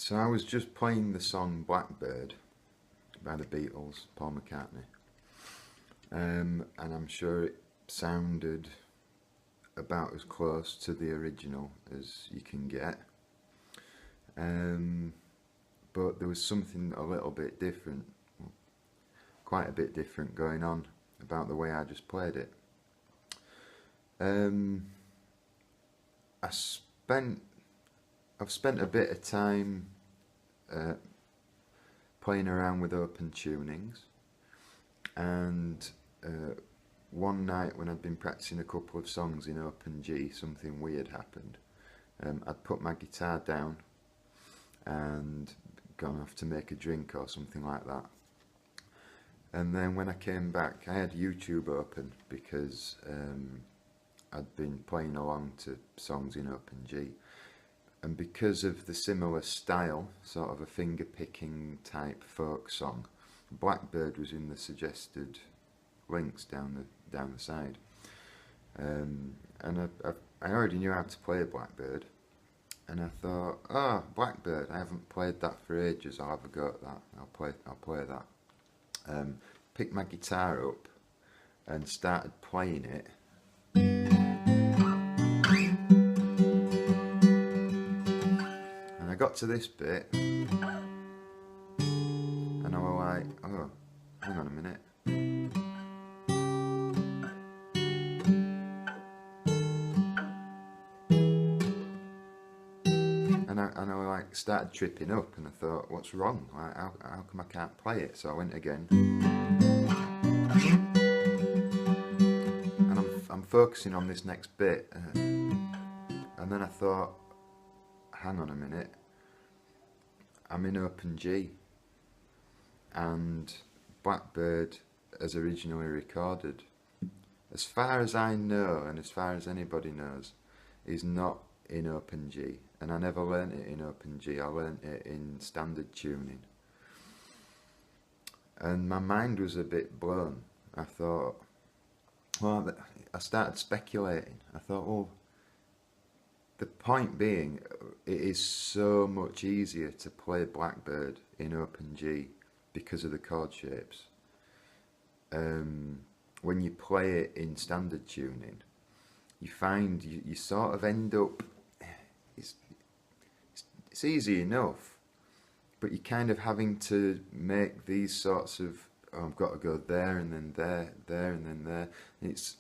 So I was just playing the song Blackbird by the Beatles, Paul McCartney, and I'm sure it sounded about as close to the original as you can get, but there was something a little bit different, quite a bit different going on about the way I just played it. I spent I've spent a bit of time uh, playing around with open tunings, and one night when I'd been practicing a couple of songs in open G, something weird happened. I'd put my guitar down and gone off to make a drink or something like that. And then when I came back, I had YouTube open because I'd been playing along to songs in open G. And because of the similar style, sort of a finger-picking type folk song, Blackbird was in the suggested links down the side. And I already knew how to play Blackbird, and I thought, oh, Blackbird, I haven't played that for ages. I'll have a go at that. I'll play that. Picked my guitar up and started playing it. And I got to this bit, and I was like, oh, hang on a minute. And I like started tripping up, and I thought, what's wrong? Like, how come I can't play it? So I went again, and I'm focusing on this next bit, and then I thought, hang on a minute, I'm in open G, and Blackbird, as originally recorded, as far as I know and as far as anybody knows, is not in open G. And I never learnt it in open G, I learnt it in standard tuning. And my mind was a bit blown. I thought, well, I started speculating. I thought, well, the point being, it is so much easier to play Blackbird in open G because of the chord shapes. When you play it in standard tuning, you find you sort of end up, it's easy enough, but you're kind of having to make these sorts of, oh, I've got to go there and then there and then there. It's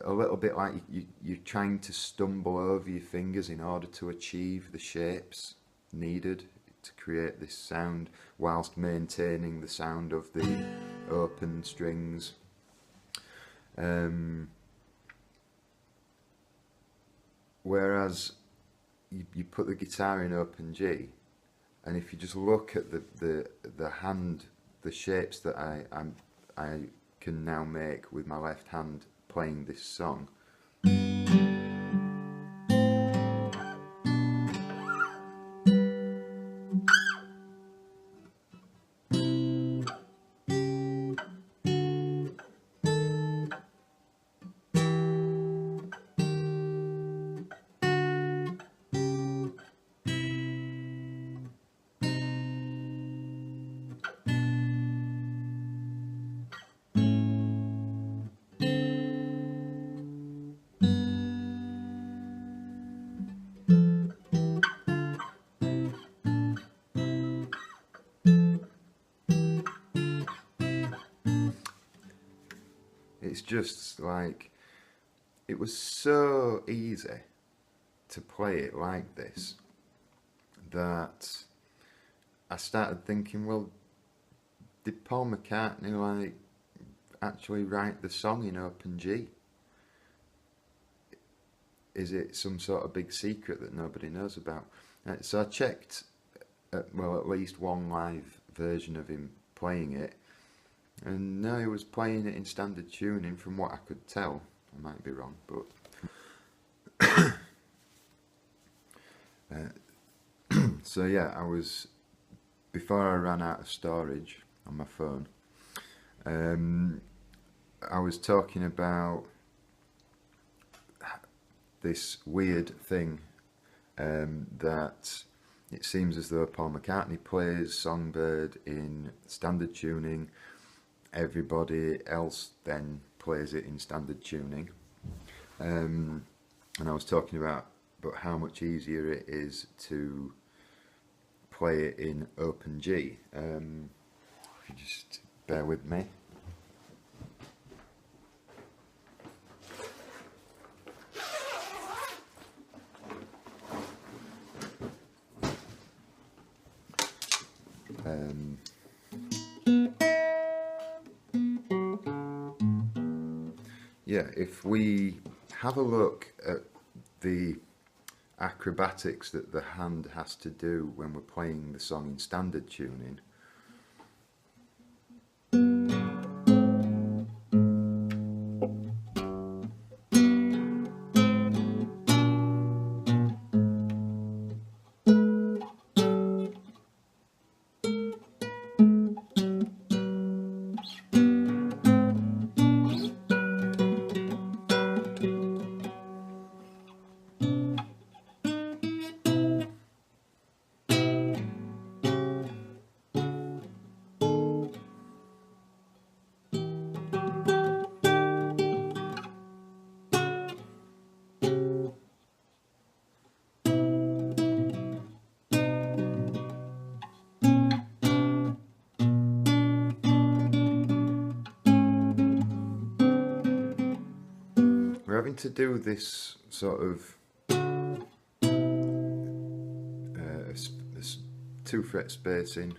a little bit like you're trying to stumble over your fingers in order to achieve the shapes needed to create this sound whilst maintaining the sound of the open strings. Whereas you put the guitar in open G, and if you just look at the hand, the shapes that I can now make with my left hand playing this song, it's just like, it was so easy to play it like this that I started thinking, well, did Paul McCartney like actually write the song in open G? Is it some sort of big secret that nobody knows about? So I checked, well, at least one live version of him playing it, and no, he was playing it in standard tuning from what I could tell. I might be wrong, but so yeah, before I ran out of storage on my phone, I was talking about this weird thing that it seems as though Paul McCartney plays Songbird in standard tuning, everybody else then plays it in standard tuning. And I was talking about how much easier it is to play it in open G. If you just bear with me. Yeah, if we have a look at the acrobatics that the hand has to do when we're playing the song in standard tuning, we're having to do this sort of 2-fret spacing,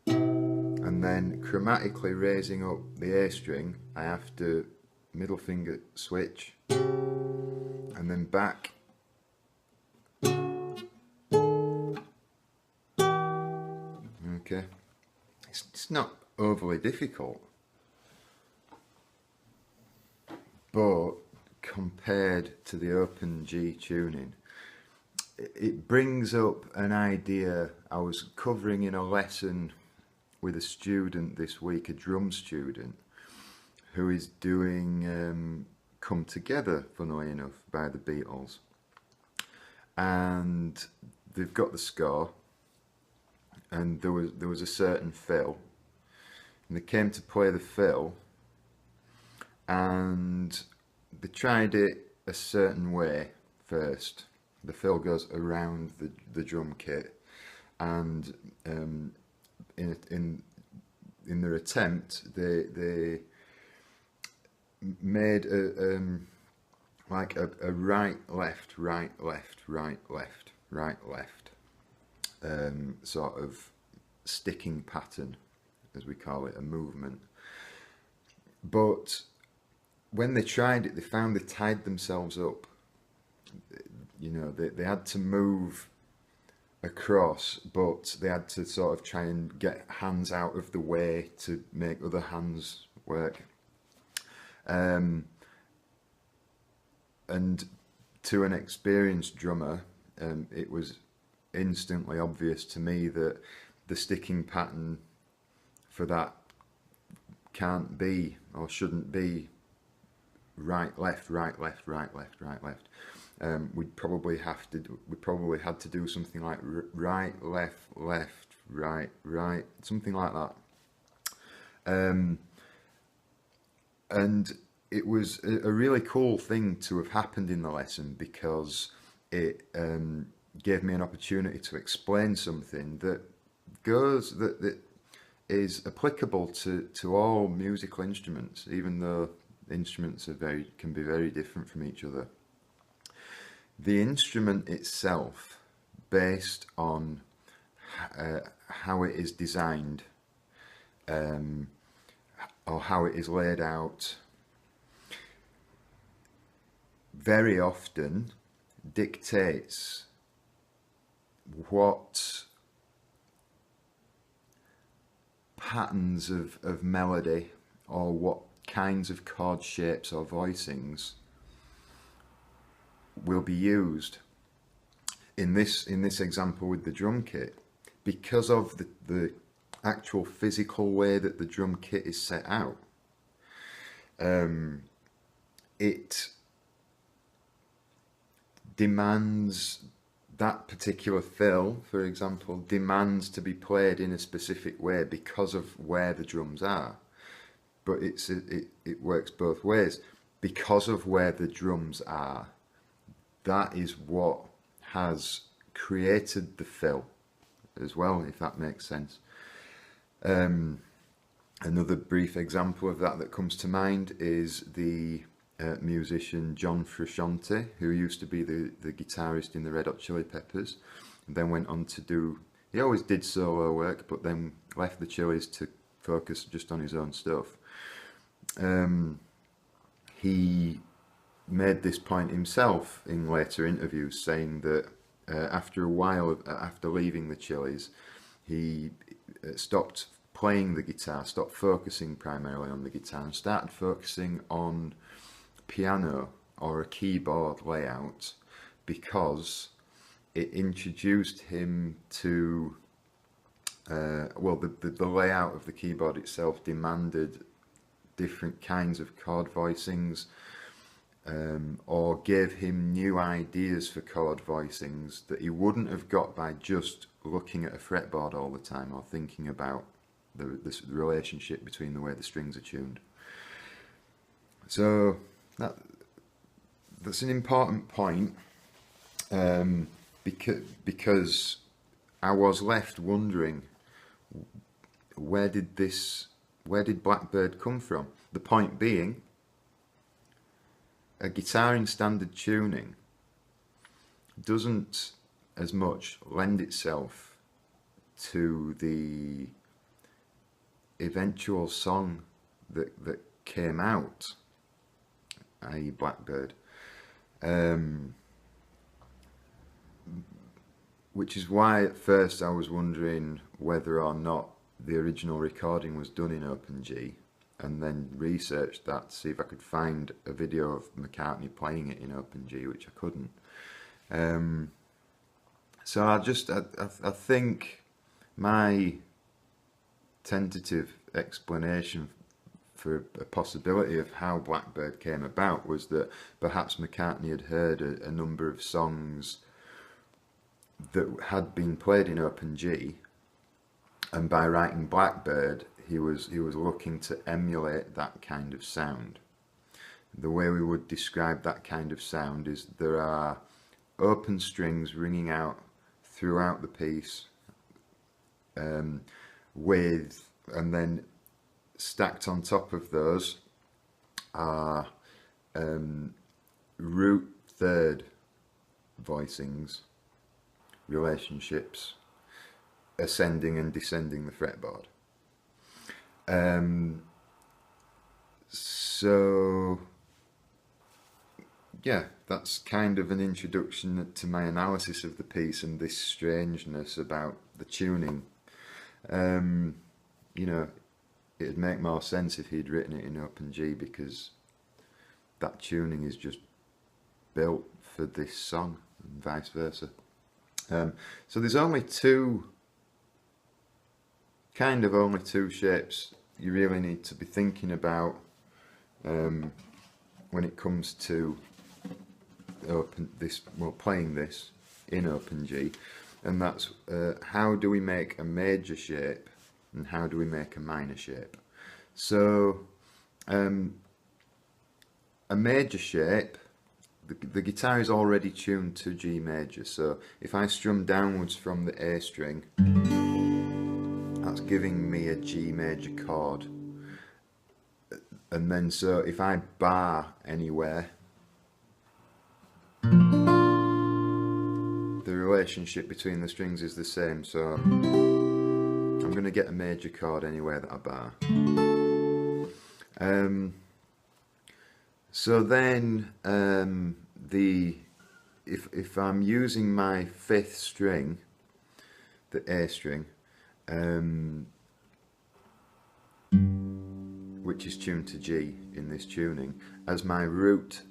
and then chromatically raising up the A string. I have to middle finger switch and then back. Okay, it's not overly difficult, but compared to the open G tuning, it brings up an idea I was covering in a lesson with a student this week, a drum student, who is doing Come Together, funnily enough, by the Beatles. And they've got the score, and there was a certain fill, and they came to play the fill, and they tried it a certain way first. The fill goes around the drum kit, and in their attempt, they made like a right left right left right left right left sort of sticking pattern, as we call it, a movement. But when they tried it, they found they tied themselves up. You know, they had to move across, but they had to sort of try and get hands out of the way to make other hands work. And to an experienced drummer, it was instantly obvious to me that the sticking pattern for that can't be or shouldn't be right left right left right left right left. We'd probably had to do something like right left left right right, something like that. And it was a really cool thing to have happened in the lesson, because it gave me an opportunity to explain something that is applicable to all musical instruments, even though instruments can be very different from each other. The instrument itself, based on how it is designed, or how it is laid out, very often dictates what patterns of melody, or what kinds of chord shapes or voicings will be used. In this example with the drum kit, because of the actual physical way that the drum kit is set out, it demands that particular fill, for example, demands to be played in a specific way because of where the drums are. But it works both ways. Because of where the drums are, that is what has created the fill as well, if that makes sense. Another brief example of that comes to mind is the musician John Frusciante, who used to be the guitarist in the Red Hot Chili Peppers, and then went on to do, he always did solo work, but then left the Chili's to focus just on his own stuff. He made this point himself in later interviews, saying that after a while, after leaving the Chili's, he stopped playing the guitar, stopped focusing primarily on the guitar, and started focusing on piano or a keyboard layout, because it introduced him to well, the layout of the keyboard itself demanded different kinds of chord voicings, or gave him new ideas for chord voicings that he wouldn't have got by just looking at a fretboard all the time or thinking about the relationship between the way the strings are tuned. So that's an important point, because I was left wondering, where did Blackbird come from? The point being, a guitar in standard tuning doesn't as much lend itself to the eventual song that came out, i.e. Blackbird, which is why at first I was wondering whether or not the original recording was done in Open G, and then researched that to see if I could find a video of McCartney playing it in Open G, which I couldn't. So I think my tentative explanation for a possibility of how Blackbird came about was that perhaps McCartney had heard a number of songs that had been played in Open G, and by writing Blackbird he was looking to emulate that kind of sound. The way we would describe that kind of sound is there are open strings ringing out throughout the piece, and then stacked on top of those are root third voicings, relationships, ascending and descending the fretboard. So yeah, that's kind of an introduction to my analysis of the piece and this strangeness about the tuning. You know, it'd make more sense if he'd written it in Open G, because that tuning is just built for this song, and vice versa. So there's only two shapes you really need to be thinking about when it comes to playing this in Open G, and that's how do we make a major shape and how do we make a minor shape. So a major shape, the guitar is already tuned to G major, so if I strum downwards from the A string, that's giving me a G major chord. And then so if I bar anywhere, the relationship between the strings is the same, so I'm going to get a major chord anywhere that I bar. So then if I'm using my fifth string, the A string, which is tuned to G in this tuning, as my root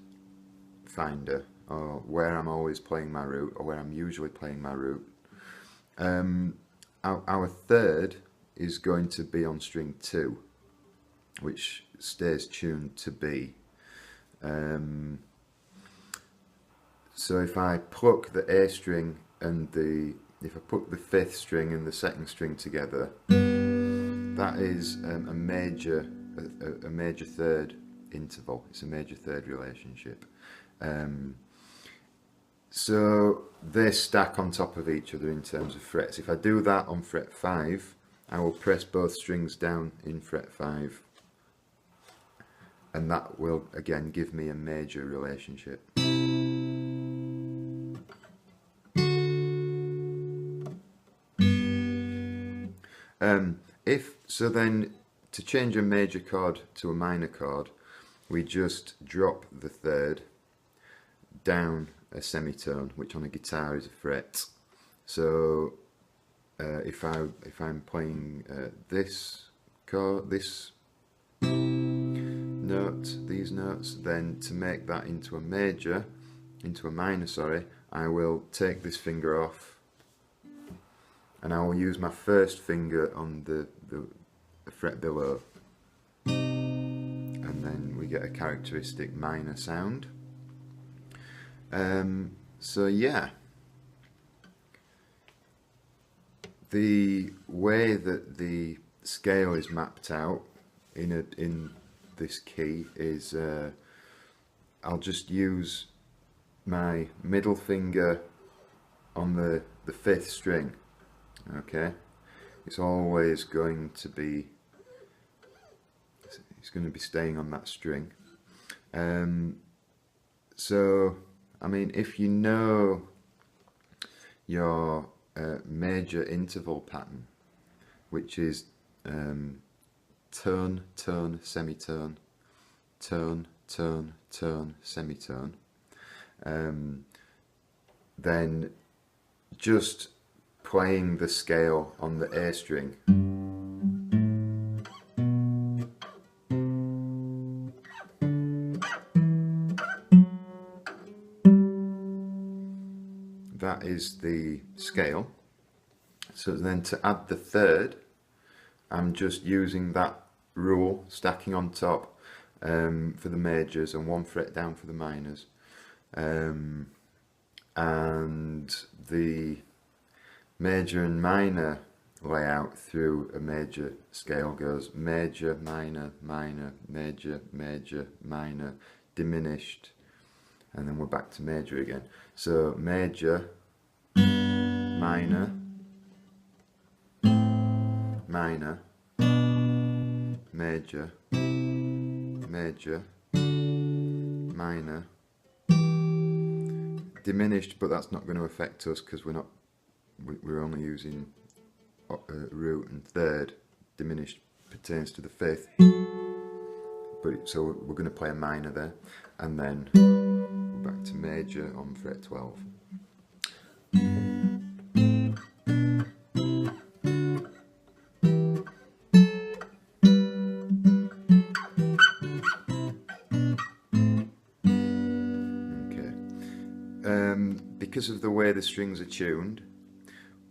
finder, or where I'm always playing my root, or where I'm usually playing my root, our third is going to be on string 2, which stays tuned to B. So if I pluck the A string and if I put the 5th string and the 2nd string together, that is a major 3rd interval. It's a major 3rd relationship. So they stack on top of each other in terms of frets. If I do that on fret 5, I will press both strings down in fret 5, and that will again give me a major relationship. Then to change a major chord to a minor chord, we just drop the 3rd down a semitone, which on a guitar is a fret. So if I'm playing this chord, this note, these notes, then to make that into a minor, sorry, I will take this finger off, and I will use my 1st finger on the fret below, and then we get a characteristic minor sound. So yeah, the way that the scale is mapped out in this key is I'll just use my middle finger on the 5th string. Okay, it's always going to be staying on that string. So I mean, if you know your major interval pattern, which is tone, tone, semitone, tone, tone, tone, semitone, then just playing the scale on the A string, that is the scale. So then to add the 3rd, I'm just using that rule, stacking on top for the majors and 1 fret down for the minors. And the major and minor layout through a major scale goes major, minor, minor, major, major, minor, diminished, and then we're back to major again. So major, minor, minor, major, major, minor, diminished, but that's not going to affect us because we're only using root and 3rd. Diminished pertains to the 5th, but so we're going to play a minor there, and then we're back to major on fret 12. Because of the way the strings are tuned,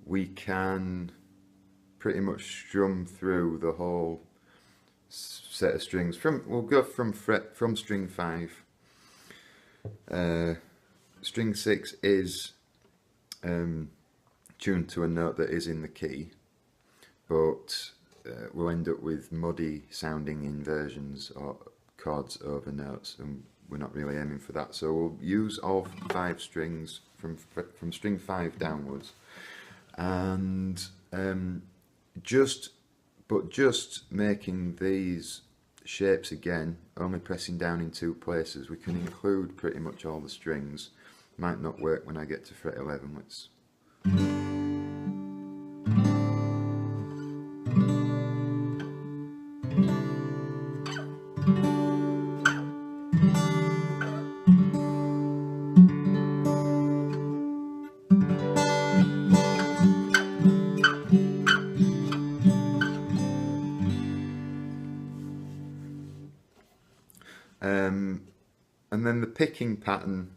we can pretty much strum through the whole set of strings. We'll go from string 5. String 6 is tuned to a note that is in the key, but we'll end up with muddy sounding inversions or chords over notes, and we're not really aiming for that. So we'll use all 5 strings from string 5 downwards, and just making these shapes again, only pressing down in 2 places. We can include pretty much all the strings. Might not work when I get to fret 11. Let's and then the picking pattern,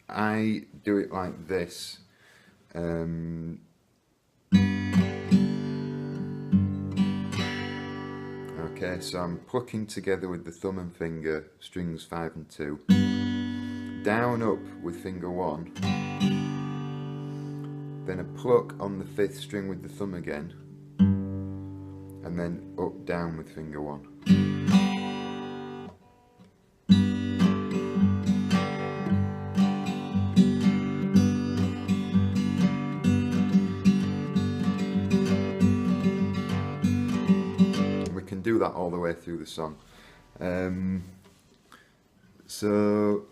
I do it like this. Okay, so I'm plucking together with the thumb and finger strings 5 and 2, down up with finger 1, then a pluck on the 5th string with the thumb again, and then up down with finger 1. We can do that all the way through the song. So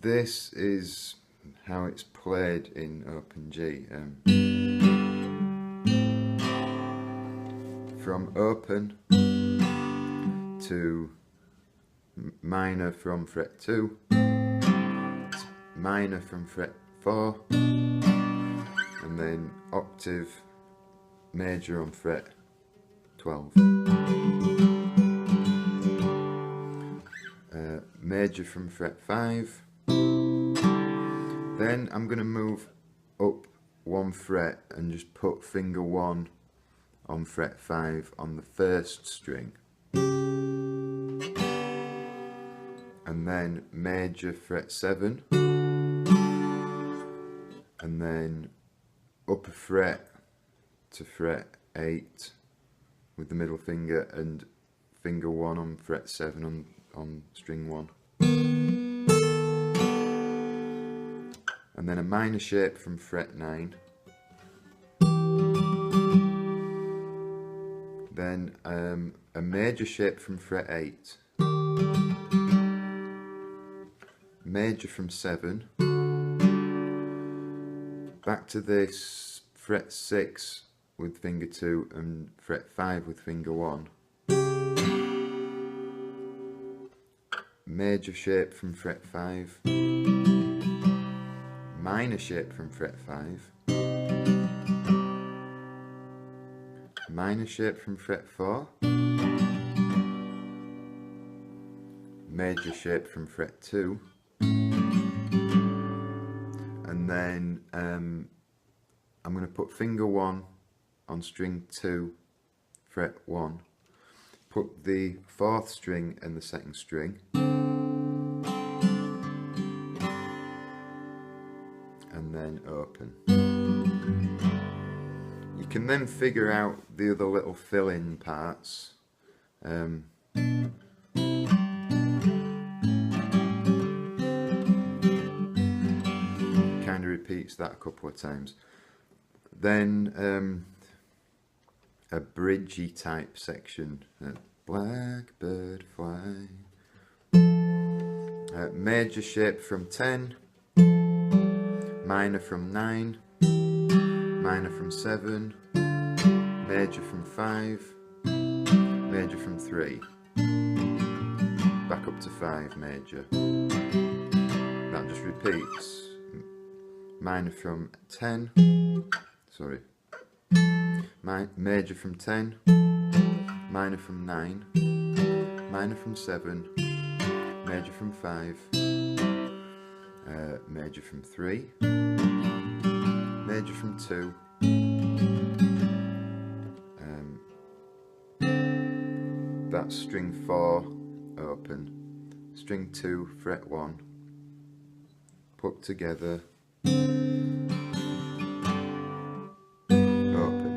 this is how it's played in open G. From open to minor from fret 2, to minor from fret 4, and then octave major on fret 12. Major from fret 5. Then I'm going to move up 1 fret and just put finger 1 on fret 5 on the 1st string. And then major fret 7. And then up a fret to fret 8 with the middle finger, and finger 1 on fret 7 on string 1. And then a minor shape from fret 9. Then a major shape from fret 8. Major from 7. Back to this fret 6 with finger 2 and fret 5 with finger 1. Major shape from fret 5. Minor shape from fret 5. Minor shape from fret 4. Major shape from fret 2. And then I'm going to put finger 1 on string 2, fret 1. Put the 4th string and the 2nd string. And then open. You can then figure out the other little fill-in parts. Kind of repeats that a couple of times. Then a bridgey type section. Blackbird fly. Major shape from 10. Minor from 9, minor from 7, major from 5, major from 3, back up to 5 major. That just repeats. Minor from 10, sorry, major from 10, minor from 9, minor from 7, major from 5, major from 3, major from 2, that's string 4 open, string 2 fret 1, put together, open.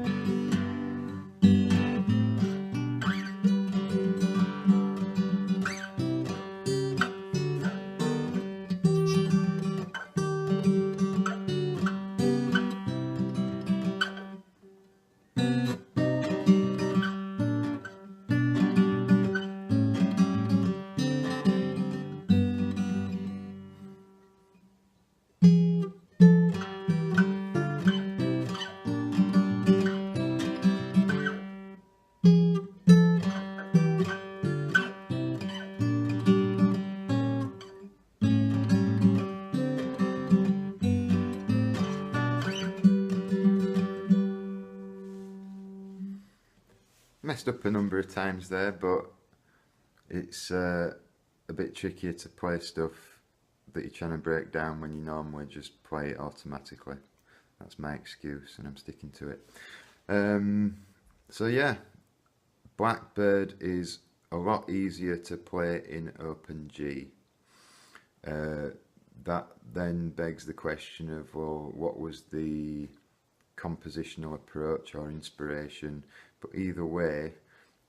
Messed up a number of times there, but it's a bit trickier to play stuff that you're trying to break down when you normally just play it automatically. That's my excuse, and I'm sticking to it. So yeah, Blackbird is a lot easier to play in open G. that then begs the question of, well, what was the compositional approach or inspiration? But either way,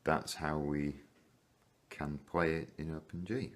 that's how we can play it in open G.